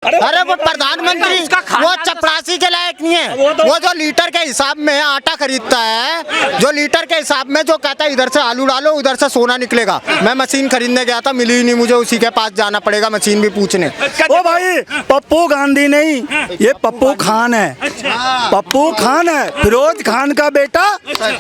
अरे वो प्रधानमंत्री वो चपरासी के लायक नहीं है। वो जो लीटर के हिसाब में आटा खरीदता है, जो लीटर के हिसाब में जो कहता है इधर से आलू डालो उधर से सोना निकलेगा। मैं मशीन खरीदने गया था, मिली ही नहीं मुझे, उसी के पास जाना पड़ेगा मशीन भी पूछने। ओ भाई पप्पू गांधी नहीं, ये पप्पू खान है। पप्पू खान है, फिरोज खान का बेटा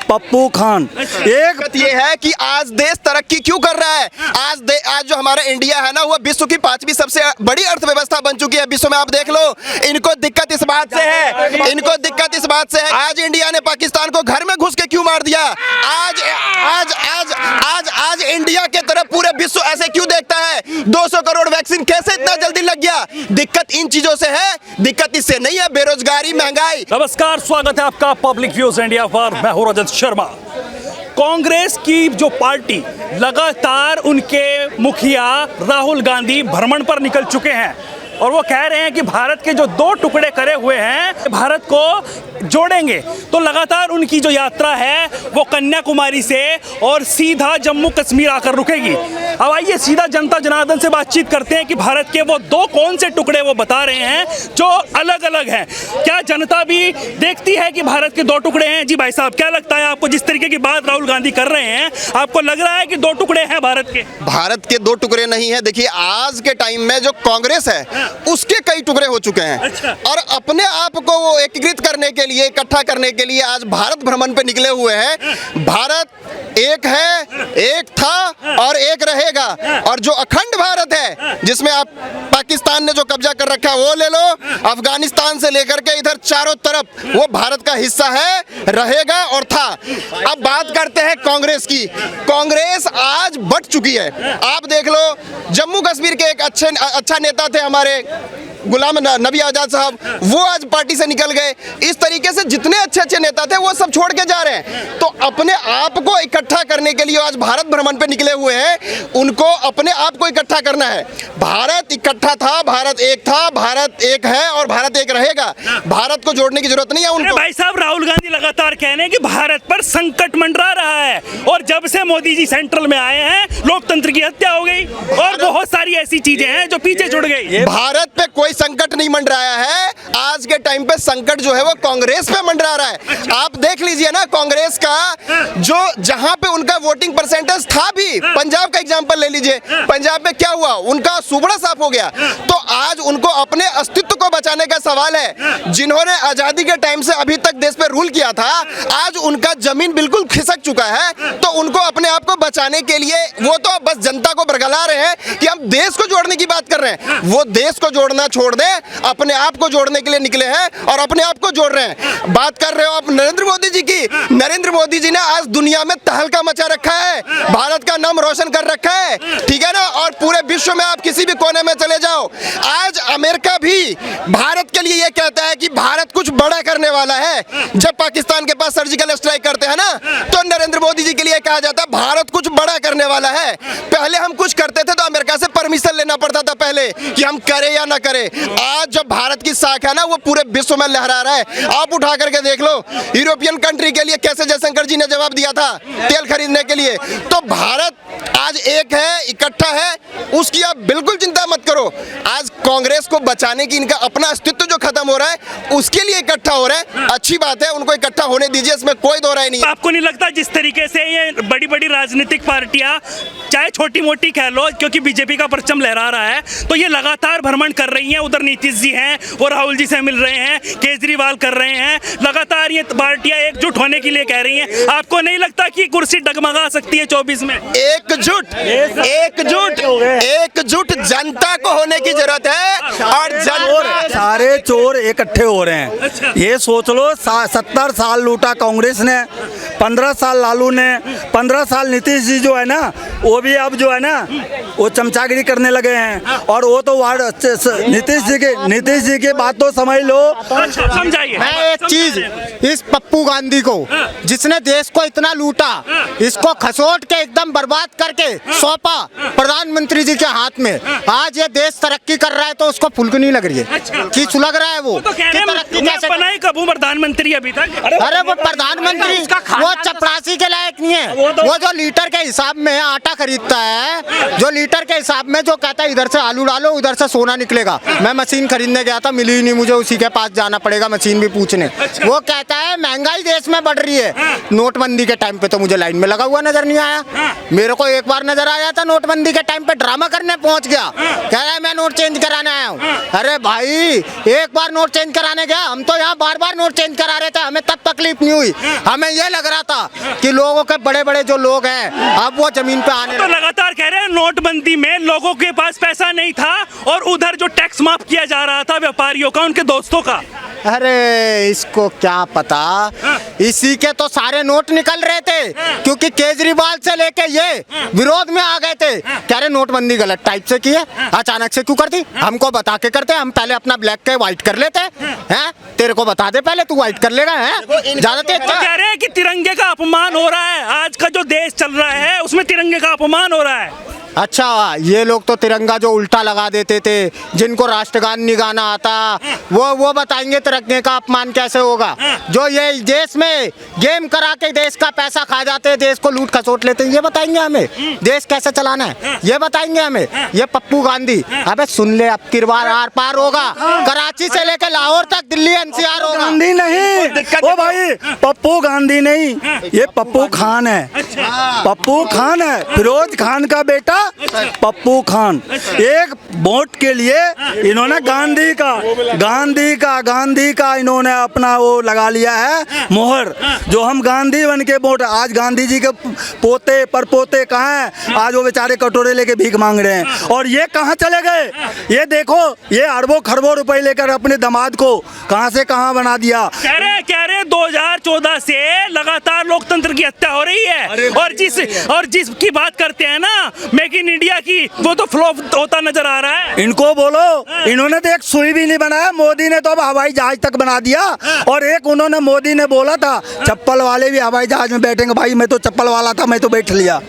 पप्पू खान। एक ये है कि आज देश तरक्की क्यों कर रहा है। आज जो हमारा इंडिया है ना, वो विश्व की 5वीं सबसे बड़ी अर्थव्यवस्था बन चुकी है विश्व में। आप देख लो, इनको दिक्कत इस बात से है, इनको दिक्कत इस बात से है आज इंडिया ने पाकिस्तान को घर में घुस के क्यों मार दिया। आज आज आज आज आज इंडिया के तरफ पूरे विश्व ऐसे क्यों देखता है। 200 करोड़ वैक्सीन कैसे इतना जल्दी लग गया। दिक्कत इन चीजों से है, दिक्कत इससे नहीं है, बेरोजगारी, महंगाई। नमस्कार, स्वागत है आपका पब्लिक व्यूज इंडिया पर। मैं हूं रजत शर्मा। कांग्रेस की जो पार्टी लगातार उनके मुखिया राहुल गांधी भ्रमण पर निकल चुके हैं और वो कह रहे हैं कि भारत के जो 2 टुकड़े करे हुए हैं भारत को जोड़ेंगे। तो लगातार उनकी जो यात्रा है वो कन्याकुमारी से और सीधा जम्मू कश्मीर आकर रुकेगी। अब आइए सीधा जनता जनार्दन से बातचीत करते हैं कि भारत के वो 2 कौन से टुकड़े वो बता रहे हैं जो अलग अलग हैं। क्या जनता भी देखती है कि भारत के 2 टुकड़े हैं? जी भाई साहब, क्या लगता है आपको? जिस तरीके की बात राहुल गांधी कर रहे हैं, आपको लग रहा है कि 2 टुकड़े हैं भारत के? भारत के 2 टुकड़े नहीं है। देखिए, आज के टाइम में जो कांग्रेस है उसके कई टुकड़े हो चुके हैं। अच्छा। और अपने आप को वो एकीकृत करने के लिए, इकट्ठा करने के लिए आज भारत भ्रमण पे निकले हुए हैं। भारत एक है, एक था और एक रहेगा। और जो अखंड भारत है, जिसमें आप पाकिस्तान ने जो कब्जा कर रखा है वो ले लो, अफगानिस्तान से लेकर के इधर चारों तरफ वो भारत का हिस्सा है, रहेगा और था। अब बात करते हैं कांग्रेस की। कांग्रेस आज बट चुकी है। आप देख लो, जम्मू कश्मीर के एक अच्छा नेता थे हमारे गुलाम नबी आजाद साहब, वो आज पार्टी से निकल गए। इस तरीके से जितने अच्छे नेता थे वो सब छोड़ के जा रहे हैं। तो अपने आप को इकट्ठा करने के लिए आज भारत भ्रमण पे निकले हुए हैं। उनको अपने आप को इकट्ठा करना है। भारत इकट्ठा था, भारत एक था, भारत एक है और भारत एक रहेगा। भारत को जोड़ने की जरूरत नहीं है उनको। भाई साहब, राहुल गांधी लगातार कह रहे हैं कि भारत पर संकट मंडरा रहा है और जब से मोदी जी सेंट्रल में आए हैं लोकतंत्र की हत्या हो गई और बहुत सारी ऐसी चीजें हैं जो पीछे छूट गई। भारत पे कोई संकट नहीं मंडराया है। आज के टाइम पे संकट जो है वो कांग्रेस पे मंडरा रहा है। आप देख लीजिए ना, कांग्रेस का जो जहां पे उनका वोटिंग परसेंटेज था भी, पंजाब का एग्जांपल ले लीजिए, पंजाब में क्या हुआ, उनका सुबड़ा साफ हो गया। तो आज उनको अपने अस्तित्व को बचाने का सवाल है। जिन्होंने आजादी के टाइम से अभी तक देश पे रूल किया था, आज उनका जमीन बिल्कुल खिसक चुका है। तो उनको अपने आप को बचाने के लिए वो तो बस जनता को बरगला रहे हैं कि हम देश को जोड़ने की बात कर रहे हैं। वो देश को जोड़ना छोड़ दे, अपने आप को जोड़ने के लिए निकले हैं और अपने आप को जोड़ रहे हैं। बात कर रहे हो आप नरेंद्र मोदी जी की। नरेंद्र मोदी जी ने आज दुनिया में तहलका मचा रखा है, भारत का नाम रोशन कर रखा है, ठीक है ना। और पूरे विश्व में आप किसी भी कोने में चले जाओ, आज अमेरिका भी भारत के लिए ये कहता है कि भारत कुछ बड़ा करने वाला है। जब पाकिस्तान के पास सर्जिकल स्ट्राइक करते हैं ना, तो नरेंद्र मोदी जी के लिए कहा जाता है भारत कुछ बड़ा करने वाला है। पहले हम कुछ करते थे तो अमेरिका से परमिशन लेना पड़ता था पहले कि हम करें या ना करें। आज जब भारत की साख है ना, वो पूरे विश्व में लहरा रहा है। आप उठा करके देख लो, यूरोपियन कंट्री के लिए कैसे जयशंकर जी ने जवाब दिया था तेल खरीदने के लिए। तो भारत आज एक है, इकट्ठा है, उसकी आप बिल्कुल चिंता मत करो। आज कांग्रेस को बचाने की इनका अपना अस्तित्व जो खत्म हो रहा है उसके लिए इकट्ठा हो रहा है। अच्छी बात है, उनको इकट्ठा होने दीजिए, इसमें कोई दो राय नहीं है। आपको नहीं लगता जिस तरीके से ये बड़ी बड़ी राजनीतिक पार्टियां, चाहे छोटी मोटी कह लो, क्योंकि बीजेपी का परचम लहरा रहा है, तो ये लगातार भ्रमण कर रही हैं। उधर नीतीश जी हैं, वो राहुल जी से मिल रहे हैं, केजरीवाल कर रहे हैं, लगातार ये पार्टियां एकजुट होने के लिए कह रही हैं। आपको नहीं लगता कि कुर्सी डगमगा सकती है 24 में? एकजुट जनता को होने की जरूरत है। और सारे चोर इकट्ठे हो रहे हैं। ये सोच लो, 70 साल लूटा कांग्रेस ने, 15 साल लालू ने, 15 साल नीतीश जी जो है ना, वो भी अब जो है ना वो चमचागिरी करने लगे हैं। और वो तो नीतीश जी की बात तो समझ लो। समझाइए। मैं एक चीज, इस पप्पू गांधी को, जिसने देश को इतना लूटा, इसको खसोट के एकदम बर्बाद करके सौंपा प्रधानमंत्री जी के हाथ में। आज ये देश तरक्की कर रहा है तो उसको फुल्क नहीं लग रही है। की सुलग रहा है वो तो कह कि रहे तरक्की हैं मैं कैसे बना ही कब हूँ प्रधानमंत्री अभी तक। अरे वो प्रधानमंत्री वो चपरासी के लायक नहीं है। वो जो लीटर के हिसाब में आटा खरीदता है, जो लीटर के हिसाब में जो कहता है इधर से आलू डालो उधर से सोना निकलेगा। मैं मशीन खरीदने गया था, मिली ही नहीं मुझे, उसी के पास जाना पड़ेगा मशीन भी पूछने। वो कहता है महंगाई देश में बढ़ रही है। नोटबंदी के टाइम पे तो मुझे लाइन में लगा हुआ नजर नहीं आया। मेरे को एक बार नजर आया था नोटबंदी के टाइम पे, ड्रामा करने पहुंच गया, कह रहा है मैं नोट चेंज कराने आया हूँ। अरे भाई एक बार नोट चेंज कराने गया, हम तो यहाँ बार बार नोट चेंज करा रहे थे, हमें तब तकलीफ नहीं हुई। हमें ये लग रहा था कि लोगों के बड़े बड़े जो लोग हैं अब वो जमीन पे आने तो लगातार कह रहे हैं नोटबंदी में लोगों के पास पैसा नहीं था और उधर जो टैक्स माफ किया जा रहा था व्यापारियों का, उनके दोस्तों का। अरे इसको क्या पता, इसी के तो सारे नोट निकल रहे थे, क्योंकि केजरीवाल से लेके ये विरोध में आ गए थे, कह रहे नोटबंदी गलत टाइप से की है, अचानक से क्यों कर दी, हमको बता के करते, हम पहले अपना ब्लैक के व्हाइट कर लेते हैं, तेरे को बता दे पहले, तू व्हाइट कर लेगा है ज्यादा तेज। तो कह रहे हैं कि तिरंगे का अपमान हो रहा है, आज का जो देश चल रहा है उसमें तिरंगे का अपमान हो रहा है। अच्छा ये लोग तो तिरंगा जो उल्टा लगा देते थे, जिनको राष्ट्रगान नहीं गाना आता, वो बताएंगे तिरंगे का अपमान कैसे होगा। जो ये देश में गेम करा के देश का पैसा खा जाते हैं, देश को लूट खसोट लेते हैं, ये बताएंगे हमें देश कैसे चलाना है, ये बताएंगे हमें। ये पप्पू गांधी, अबे सुन ले, अब किरवार आर पार होगा, कराची से लेकर लाहौर तक, दिल्ली एनसीआर होगा। गांधी नहीं ओ भाई, पप्पू गांधी नहीं, ये पप्पू खान है, पप्पू खान है, फिरोज खान का बेटा पप्पू खान। एक वोट के लिए इन्होंने गांधी का इन्होंने अपना वो लगा लिया है मोहर, जो हम गांधी बन के वोट। आज गांधी जी के पोते परपोते कहाँ हैं, आज वो बेचारे कटोरे लेके भीख मांग रहे हैं। और ये कहाँ चले गए, ये देखो, ये अरबों खरबों रुपए लेकर अपने दामाद को कहाँ से कहाँ बना दिया। कह रहे 2014 से लगातार लोकतंत्र की हत्या हो रही है, और जिसकी बात करते हैं ना मेक इन इंडिया की, वो तो फ्लॉप होता नजर आ रहा है। इनको बोलो, इन्होंने तो एक सुई भी नहीं बनाया, मोदी ने तो अब हवाई जहाज तक बना दिया। और एक उन्होंने मोदी ने बोला था चप्पल वाले भी हवाई जहाज में बैठेंगे, भाई मैं तो चप्पल वाला था, मैं तो बैठ लिया,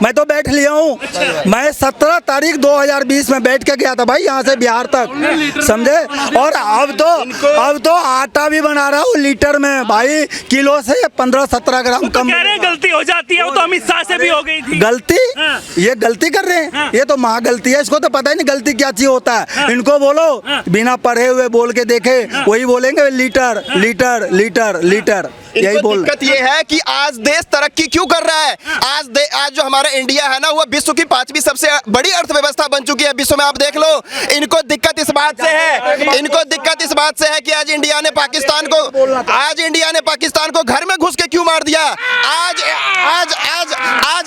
मैं तो बैठ लिया हूँ। मैं 17 तारीख 2020 में बैठ के गया था भाई, यहाँ से बिहार तक, समझे। और अब तो आटा भी बना रहा हूँ लीटर में भाई, किलो से 15-17 ग्राम कम। कह रहे हैं गलती हो जाती है, वो तो अमित शाह से भी हो गई थी। गलती, ये गलती कर रहे हैं, ये तो महा गलती है, इसको तो पता ही नहीं गलती क्या चीज होता है। इनको बोलो बिना पढ़े हुए बोल के देखे, वही बोलेंगे लीटर लीटर लीटर लीटर, यही बोल। दिक्कत ये है कि आज देश तरक्की क्यों कर रहा है। आज जो हमारा इंडिया है ना, वो विश्व की 5वीं सबसे बड़ी अर्थव्यवस्था बन चुकी है विश्व में, आप देख लो। इनको दिक्कत इस बात से है कि आज इंडिया ने पाकिस्तान को घर में घुस के क्यों मार दिया।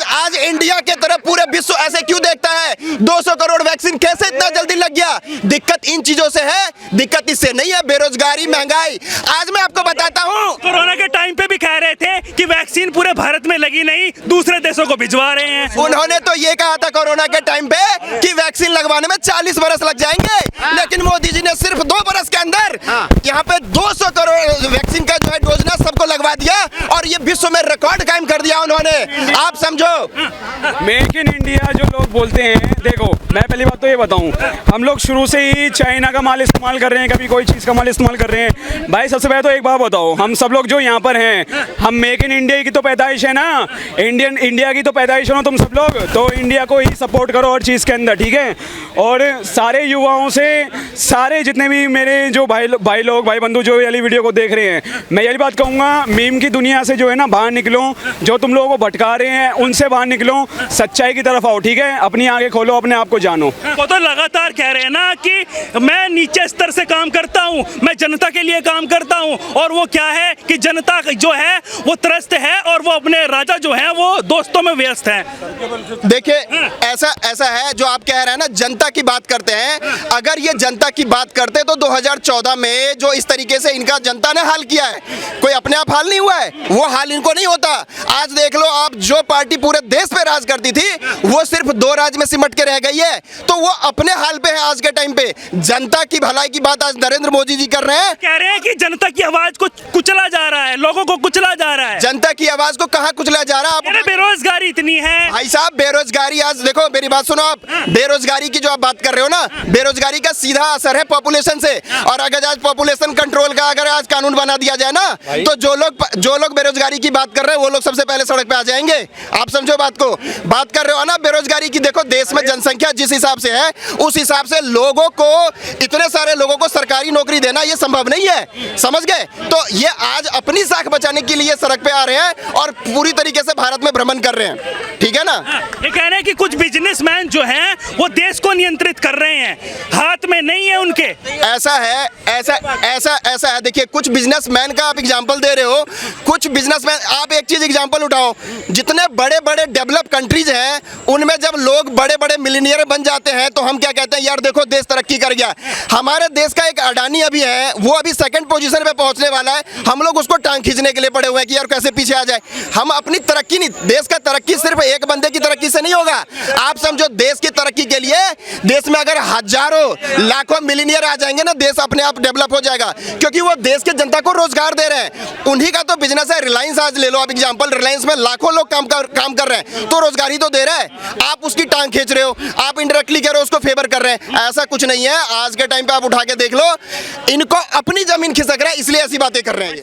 आज इंडिया के तरफ पूरे विश्व ऐसे क्यों देखता है, 200 करोड़ वैक्सीन कैसे इतना जल्दी लग गया। दिक्कत इन चीजों से है, दिक्कत इससे नहीं है, बेरोजगारी, महंगाई। आज मैं आपको बताता हूँ, कोरोना के टाइम पे भी कह रहे थे कि वैक्सीन पूरे भारत में लगी नहीं, दूसरे देशों को भिजवा रहे हैं। उन्होंने तो ये कहा था कोरोना के टाइम पे कि वैक्सीन लगवाने में 40 बरस लग जाएंगे, लेकिन मोदी जी ने सिर्फ 2 बरस के अंदर यहाँ पे 200 करोड़ वैक्सीन का जो है डोज ना सबको लगवा दिया, और ये विश्व में रिकॉर्ड कायम कर दिया उन्होंने। आप समझो, मेक इन इंडिया जो लोग बोलते हैं, देखो मैं पहली बात तो ये बताऊं, हम लोग शुरू से ही चाइना का माल इस्तेमाल कर रहे हैं, कभी कोई चीज़ का माल इस्तेमाल कर रहे हैं। भाई सबसे पहले तो एक बात बताओ, हम सब लोग जो यहाँ पर हैं, हम मेक इन इंडिया की तो पैदाइश है ना, इंडिया की तो पैदाइश हो तुम सब लोग, तो इंडिया को ही सपोर्ट करो हर चीज़ के अंदर, ठीक है। और सारे युवाओं से, सारे जितने भी मेरे जो भाई बंधु जो वाली वीडियो को देख रहे हैं, मैं यही बात कहूँगा, मीम की दुनिया से जो है ना बाहर निकलो, जो तुम लोगों को भटका रहे हैं उनसे बाहर निकलो, सच्चाई की तरफ आओ, ठीक है। अपनी आंखें खोलो, अपने आप को जानो। वो तो लगातार कह रहे हैं ना कि मैं नीचे स्तर से काम करता हूँ, मैं जनता के लिए काम करता हूँ, और वो क्या है कि जनता जो है वो त्रस्त है, और वो अपने राजा जो है वो दोस्तों में व्यस्त है। देखिए ऐसा है जो आप कह रहे हैं ना, जनता की बात करते हैं। अगर ये जनता की बात करते तो 2014 में जो इस तरीके से इनका जनता ने हाल किया है, कोई अपने आप हाल नहीं हुआ है, वो हाल इनको नहीं होता। आज देख लो आप, जो पार्टी पूरे देश पे राज करती थी वो सिर्फ 2 राज्य में सिमट के रह गई है, तो वो अपने हाल पे है आज के टाइम पे। जनता की भलाई की बात आज नरेंद्र मोदी जी कर रहे हैं, कह रहे हैं कि जनता की आवाज को कुचला जा रहा है, लोगों को कुचला जा रहा है। जनता की आवाज को कहाँ कुचला जा रहा है। बेरोजगारी इतनी है भाई साहब, बेरोजगारी आज देखो, मेरी बात सुनो आप, बेरोजगारी की जो आप बात कर रहे हो ना, बेरोजगारी का सीधा असर है पॉपुलेशन से। और अगर आज पॉपुलेशन कंट्रोल का अगर आज कानून बना दिया जाए ना, तो जो लोग बेरोजगारी की बात कर रहे हैं वो लोग सबसे पहले सड़क पे आ जाएंगे। आप समझो बात को, बात कर रहे हो ना बेरोजगारी की। देखो देश में जनसंख्या जिस हिसाब से है, उस हिसाब से लोगों को, इतने सारे लोगों को सरकारी नौकरी देना ये संभव नहीं है, समझ गए? तो ये आज अपनी साख बचाने के लिए सड़क पे आ रहे हैं और पूरी तरीके से भारत में भ्रमण कर रहे हैं, ठीक है ना? ये कह रहे हैं कि कुछ बिजनेसमैन जो हैं वो देश को नियंत्रित कर रहे हैं, हाथ में नहीं है उनके। ऐसा है। देखिए कुछ बिजनेसमैन का आप एग्जांपल दे रहे हो, कुछ बिजनेसमैन, आप एक चीज एग्जांपल उठाओ, जितने बड़े बड़े डेवलप कंट्रीज हैं उनमें जब लोग बड़े बड़े मिलियनियर बन जाते हैं तो हम क्या कहते हैं, यार देखो देश तरक्की कर गया। हमारे देश का एक अडानी अभी है, वो अभी सेकंड पोजीशन पे पहुंचने वाला है, हम लोग उसको टांग खींचने के लिए पड़े हुए हैं कि यार कैसे पीछे आ जाए। हम अपनी तरक्की नहीं, देश का तरक्की सिर्फ एक बंदे की तरक्की से नहीं होगा। आप समझो देश की तरक्की के लिए देश में अगर हजारों लाखों मिलियनियर आ जाएंगे ना, देश अपने आप डेवलप हो जाएगा, क्योंकि वो देश के जनता को रोजगार दे रहे हैं। उन्हीं का तो बिजनेस है। रिलायंस आज ले लो आप एग्जांपल, रिलायंस में लाखों लोग काम कर रहे हैं, तो रोजगार ही तो दे रहा है। आप उसकी टांग खींच रहे हो, आप इनडायरेक्टली कह रहे हो उसको फेवर कर रहे हैं। ऐसा कुछ नहीं है। आज के टाइम पे आप उठा के देख लो, इनको अपनी जमीन खिसक रहा है, इसलिए ऐसी बातें कर रहे हैं।